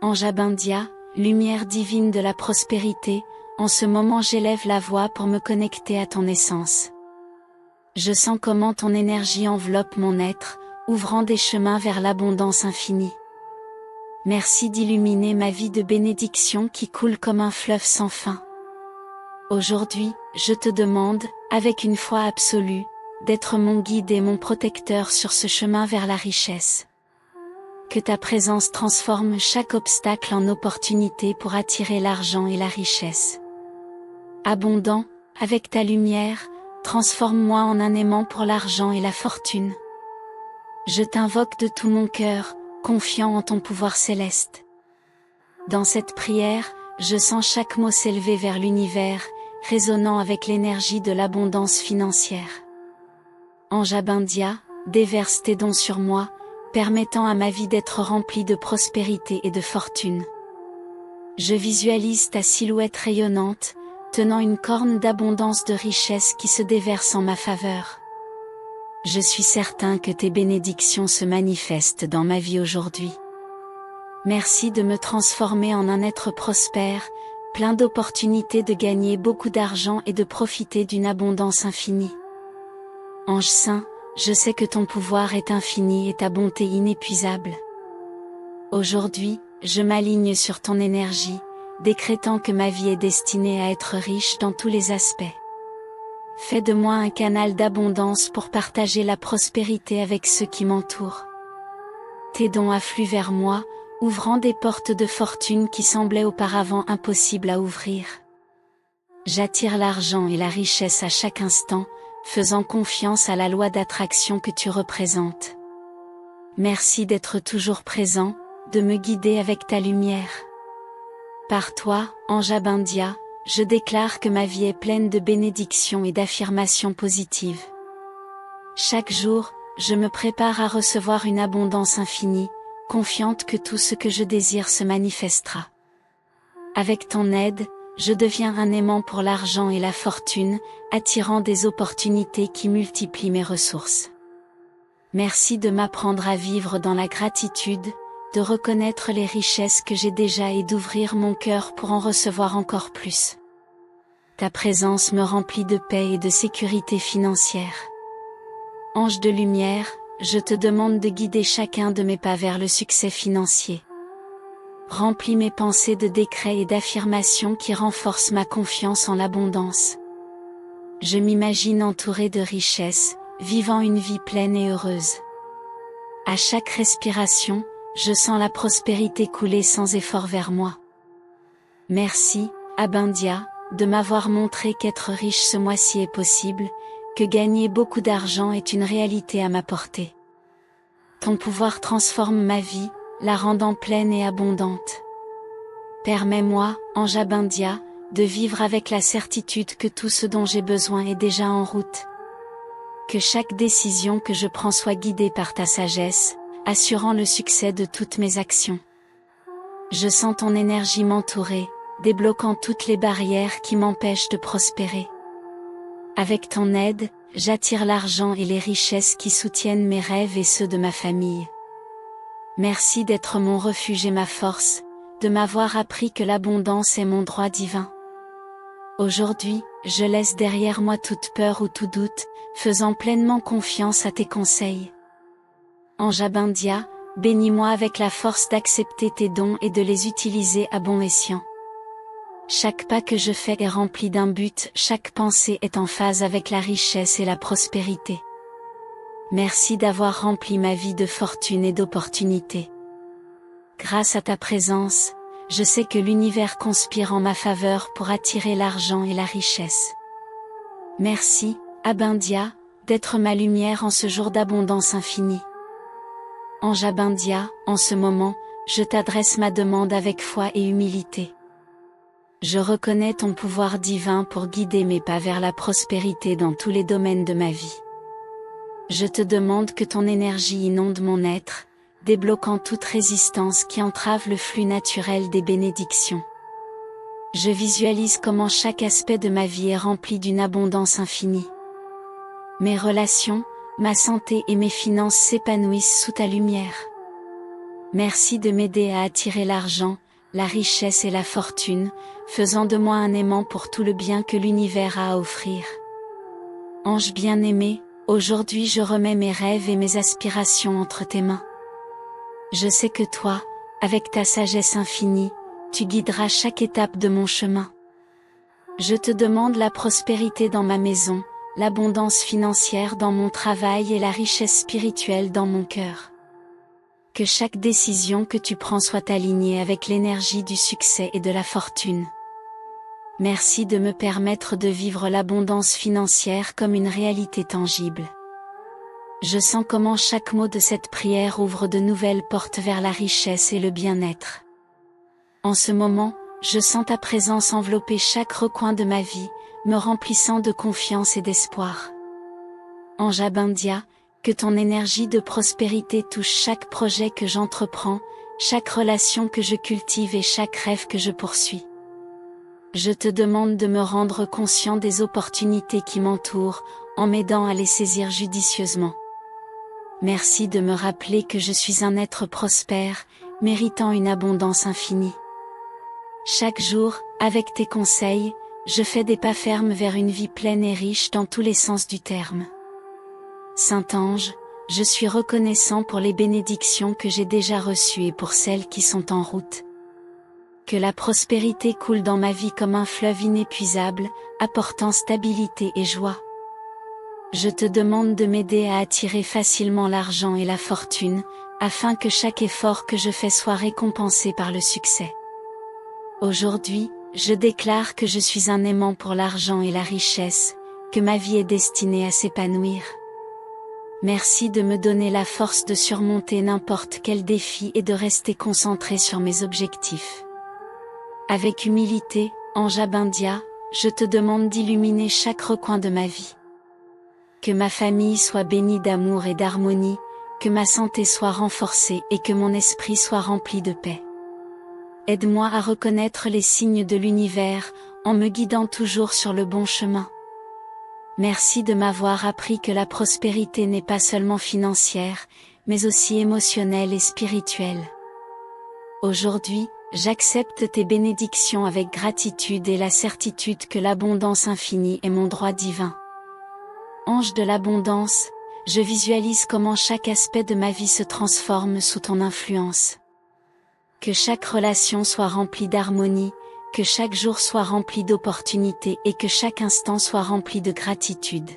Ange Abindia, lumière divine de la prospérité, en ce moment j'élève la voix pour me connecter à ton essence. Je sens comment ton énergie enveloppe mon être, ouvrant des chemins vers l'abondance infinie. Merci d'illuminer ma vie de bénédictions qui coule comme un fleuve sans fin. Aujourd'hui, je te demande, avec une foi absolue, d'être mon guide et mon protecteur sur ce chemin vers la richesse. Que ta présence transforme chaque obstacle en opportunité pour attirer l'argent et la richesse. Abondant, avec ta lumière, transforme-moi en un aimant pour l'argent et la fortune. Je t'invoque de tout mon cœur, confiant en ton pouvoir céleste. Dans cette prière, je sens chaque mot s'élever vers l'univers, résonnant avec l'énergie de l'abondance financière. Ange Abindia, déverse tes dons sur moi, permettant à ma vie d'être remplie de prospérité et de fortune. Je visualise ta silhouette rayonnante, tenant une corne d'abondance de richesse qui se déverse en ma faveur. Je suis certain que tes bénédictions se manifestent dans ma vie aujourd'hui. Merci de me transformer en un être prospère, plein d'opportunités de gagner beaucoup d'argent et de profiter d'une abondance infinie. Ange saint, je sais que ton pouvoir est infini et ta bonté inépuisable. Aujourd'hui, je m'aligne sur ton énergie, décrétant que ma vie est destinée à être riche dans tous les aspects. Fais de moi un canal d'abondance pour partager la prospérité avec ceux qui m'entourent. Tes dons affluent vers moi, ouvrant des portes de fortune qui semblaient auparavant impossibles à ouvrir. J'attire l'argent et la richesse à chaque instant, faisant confiance à la loi d'attraction que tu représentes. Merci d'être toujours présent, de me guider avec ta lumière. Par toi, Ange Abindia, je déclare que ma vie est pleine de bénédictions et d'affirmations positives. Chaque jour, je me prépare à recevoir une abondance infinie, confiante que tout ce que je désire se manifestera. Avec ton aide, je deviens un aimant pour l'argent et la fortune, attirant des opportunités qui multiplient mes ressources. Merci de m'apprendre à vivre dans la gratitude, de reconnaître les richesses que j'ai déjà et d'ouvrir mon cœur pour en recevoir encore plus. Ta présence me remplit de paix et de sécurité financière. Ange de lumière, je te demande de guider chacun de mes pas vers le succès financier. Remplis mes pensées de décrets et d'affirmations qui renforcent ma confiance en l'abondance. Je m'imagine entouré de richesses, vivant une vie pleine et heureuse. À chaque respiration, je sens la prospérité couler sans effort vers moi. Merci, Abindia, de m'avoir montré qu'être riche ce mois-ci est possible, que gagner beaucoup d'argent est une réalité à ma portée. Ton pouvoir transforme ma vie, la rendant pleine et abondante. Permets-moi, Ange Abindia, de vivre avec la certitude que tout ce dont j'ai besoin est déjà en route. Que chaque décision que je prends soit guidée par ta sagesse, assurant le succès de toutes mes actions. Je sens ton énergie m'entourer, débloquant toutes les barrières qui m'empêchent de prospérer. Avec ton aide, j'attire l'argent et les richesses qui soutiennent mes rêves et ceux de ma famille. Merci d'être mon refuge et ma force, de m'avoir appris que l'abondance est mon droit divin. Aujourd'hui, je laisse derrière moi toute peur ou tout doute, faisant pleinement confiance à tes conseils. Ange Abindia, bénis-moi avec la force d'accepter tes dons et de les utiliser à bon escient. Chaque pas que je fais est rempli d'un but, chaque pensée est en phase avec la richesse et la prospérité. Merci d'avoir rempli ma vie de fortune et d'opportunités. Grâce à ta présence, je sais que l'univers conspire en ma faveur pour attirer l'argent et la richesse. Merci, Abindia, d'être ma lumière en ce jour d'abondance infinie. Ange Abindia, en ce moment, je t'adresse ma demande avec foi et humilité. Je reconnais ton pouvoir divin pour guider mes pas vers la prospérité dans tous les domaines de ma vie. Je te demande que ton énergie inonde mon être, débloquant toute résistance qui entrave le flux naturel des bénédictions. Je visualise comment chaque aspect de ma vie est rempli d'une abondance infinie. Mes relations, ma santé et mes finances s'épanouissent sous ta lumière. Merci de m'aider à attirer l'argent, la richesse et la fortune, faisant de moi un aimant pour tout le bien que l'univers a à offrir. Ange bien-aimé, aujourd'hui je remets mes rêves et mes aspirations entre tes mains. Je sais que toi, avec ta sagesse infinie, tu guideras chaque étape de mon chemin. Je te demande la prospérité dans ma maison, l'abondance financière dans mon travail et la richesse spirituelle dans mon cœur. Que chaque décision que tu prends soit alignée avec l'énergie du succès et de la fortune. Merci de me permettre de vivre l'abondance financière comme une réalité tangible. Je sens comment chaque mot de cette prière ouvre de nouvelles portes vers la richesse et le bien-être. En ce moment, je sens ta présence envelopper chaque recoin de ma vie, me remplissant de confiance et d'espoir. Ange Abindia, que ton énergie de prospérité touche chaque projet que j'entreprends, chaque relation que je cultive et chaque rêve que je poursuis. Je te demande de me rendre conscient des opportunités qui m'entourent, en m'aidant à les saisir judicieusement. Merci de me rappeler que je suis un être prospère, méritant une abondance infinie. Chaque jour, avec tes conseils, je fais des pas fermes vers une vie pleine et riche dans tous les sens du terme. Saint-Ange, je suis reconnaissant pour les bénédictions que j'ai déjà reçues et pour celles qui sont en route. Que la prospérité coule dans ma vie comme un fleuve inépuisable, apportant stabilité et joie. Je te demande de m'aider à attirer facilement l'argent et la fortune, afin que chaque effort que je fais soit récompensé par le succès. Aujourd'hui, je déclare que je suis un aimant pour l'argent et la richesse, que ma vie est destinée à s'épanouir. Merci de me donner la force de surmonter n'importe quel défi et de rester concentré sur mes objectifs. Avec humilité, Ange Abindia, je te demande d'illuminer chaque recoin de ma vie. Que ma famille soit bénie d'amour et d'harmonie, que ma santé soit renforcée et que mon esprit soit rempli de paix. Aide-moi à reconnaître les signes de l'univers, en me guidant toujours sur le bon chemin. Merci de m'avoir appris que la prospérité n'est pas seulement financière, mais aussi émotionnelle et spirituelle. Aujourd'hui, j'accepte tes bénédictions avec gratitude et la certitude que l'abondance infinie est mon droit divin. Ange de l'abondance, je visualise comment chaque aspect de ma vie se transforme sous ton influence. Que chaque relation soit remplie d'harmonie, que chaque jour soit rempli d'opportunités et que chaque instant soit rempli de gratitude.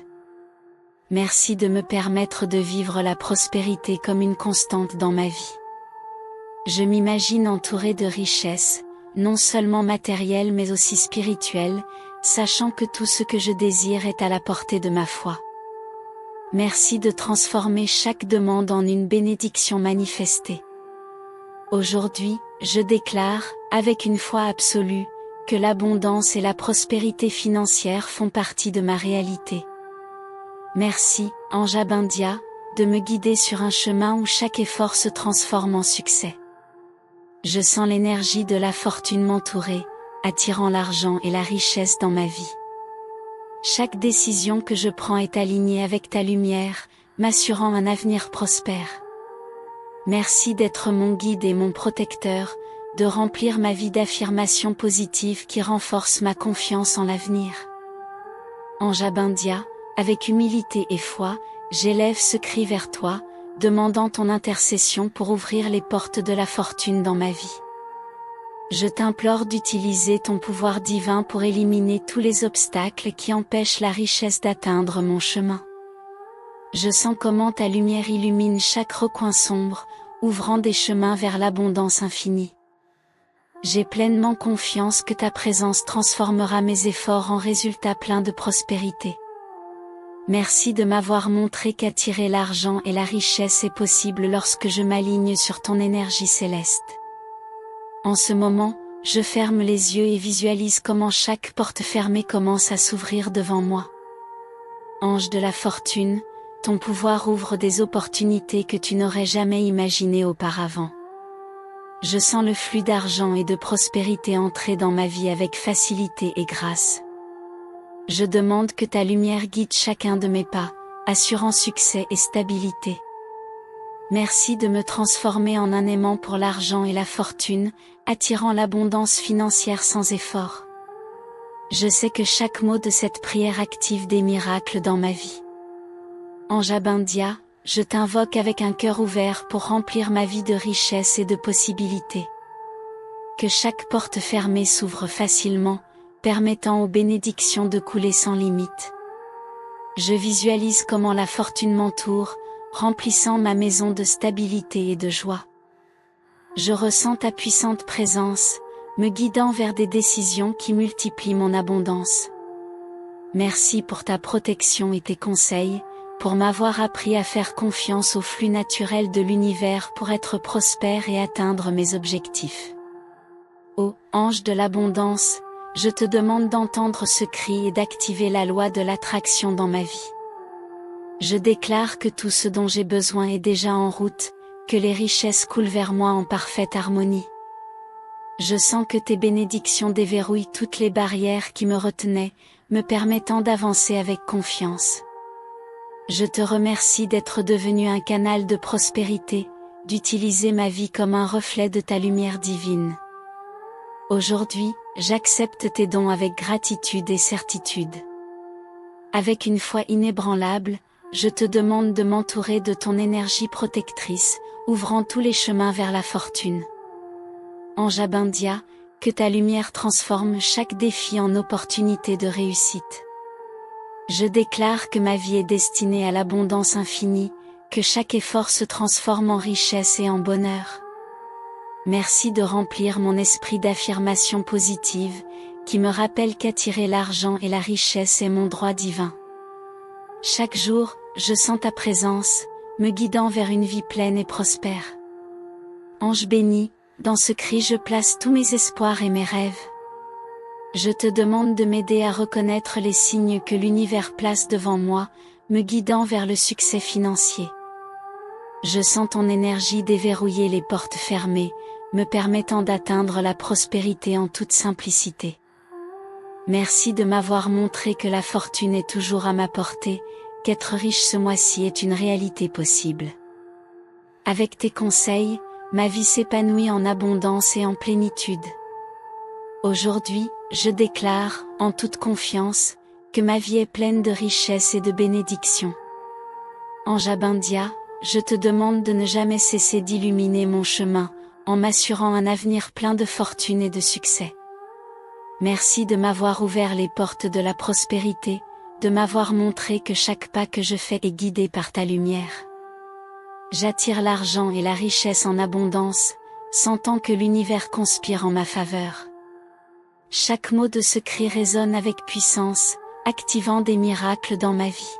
Merci de me permettre de vivre la prospérité comme une constante dans ma vie. Je m'imagine entourée de richesses, non seulement matérielles mais aussi spirituelles, sachant que tout ce que je désire est à la portée de ma foi. Merci de transformer chaque demande en une bénédiction manifestée. Aujourd'hui, je déclare, avec une foi absolue, que l'abondance et la prospérité financière font partie de ma réalité. Merci, Ange Abindia, de me guider sur un chemin où chaque effort se transforme en succès. Je sens l'énergie de la fortune m'entourer, attirant l'argent et la richesse dans ma vie. Chaque décision que je prends est alignée avec ta lumière, m'assurant un avenir prospère. Merci d'être mon guide et mon protecteur, de remplir ma vie d'affirmations positives qui renforcent ma confiance en l'avenir. Ange Abindia, avec humilité et foi, j'élève ce cri vers toi, demandant ton intercession pour ouvrir les portes de la fortune dans ma vie. Je t'implore d'utiliser ton pouvoir divin pour éliminer tous les obstacles qui empêchent la richesse d'atteindre mon chemin. Je sens comment ta lumière illumine chaque recoin sombre, ouvrant des chemins vers l'abondance infinie. J'ai pleinement confiance que ta présence transformera mes efforts en résultats pleins de prospérité. Merci de m'avoir montré qu'attirer l'argent et la richesse est possible lorsque je m'aligne sur ton énergie céleste. En ce moment, je ferme les yeux et visualise comment chaque porte fermée commence à s'ouvrir devant moi. Ange de la fortune, ton pouvoir ouvre des opportunités que tu n'aurais jamais imaginées auparavant. Je sens le flux d'argent et de prospérité entrer dans ma vie avec facilité et grâce. Je demande que ta lumière guide chacun de mes pas, assurant succès et stabilité. Merci de me transformer en un aimant pour l'argent et la fortune, attirant l'abondance financière sans effort. Je sais que chaque mot de cette prière active des miracles dans ma vie. Ange Abindia, je t'invoque avec un cœur ouvert pour remplir ma vie de richesse et de possibilités. Que chaque porte fermée s'ouvre facilement, permettant aux bénédictions de couler sans limite. Je visualise comment la fortune m'entoure, remplissant ma maison de stabilité et de joie. Je ressens ta puissante présence, me guidant vers des décisions qui multiplient mon abondance. Merci pour ta protection et tes conseils, pour m'avoir appris à faire confiance au flux naturel de l'univers pour être prospère et atteindre mes objectifs. Ô ange de l'abondance, je te demande d'entendre ce cri et d'activer la loi de l'attraction dans ma vie. Je déclare que tout ce dont j'ai besoin est déjà en route, que les richesses coulent vers moi en parfaite harmonie. Je sens que tes bénédictions déverrouillent toutes les barrières qui me retenaient, me permettant d'avancer avec confiance. Je te remercie d'être devenu un canal de prospérité, d'utiliser ma vie comme un reflet de ta lumière divine. Aujourd'hui, j'accepte tes dons avec gratitude et certitude. Avec une foi inébranlable, je te demande de m'entourer de ton énergie protectrice, ouvrant tous les chemins vers la fortune. Ange Abindia, que ta lumière transforme chaque défi en opportunité de réussite. Je déclare que ma vie est destinée à l'abondance infinie, que chaque effort se transforme en richesse et en bonheur. Merci de remplir mon esprit d'affirmations positives, qui me rappellent qu'attirer l'argent et la richesse est mon droit divin. Chaque jour, je sens ta présence, me guidant vers une vie pleine et prospère. Ange béni, dans ce cri je place tous mes espoirs et mes rêves. Je te demande de m'aider à reconnaître les signes que l'univers place devant moi, me guidant vers le succès financier. Je sens ton énergie déverrouiller les portes fermées, me permettant d'atteindre la prospérité en toute simplicité. Merci de m'avoir montré que la fortune est toujours à ma portée, qu'être riche ce mois-ci est une réalité possible. Avec tes conseils, ma vie s'épanouit en abondance et en plénitude. Aujourd'hui, je déclare, en toute confiance, que ma vie est pleine de richesses et de bénédictions. Ange Abindia, je te demande de ne jamais cesser d'illuminer mon chemin, en m'assurant un avenir plein de fortune et de succès. Merci de m'avoir ouvert les portes de la prospérité, de m'avoir montré que chaque pas que je fais est guidé par ta lumière. J'attire l'argent et la richesse en abondance, sentant que l'univers conspire en ma faveur. Chaque mot de ce cri résonne avec puissance, activant des miracles dans ma vie.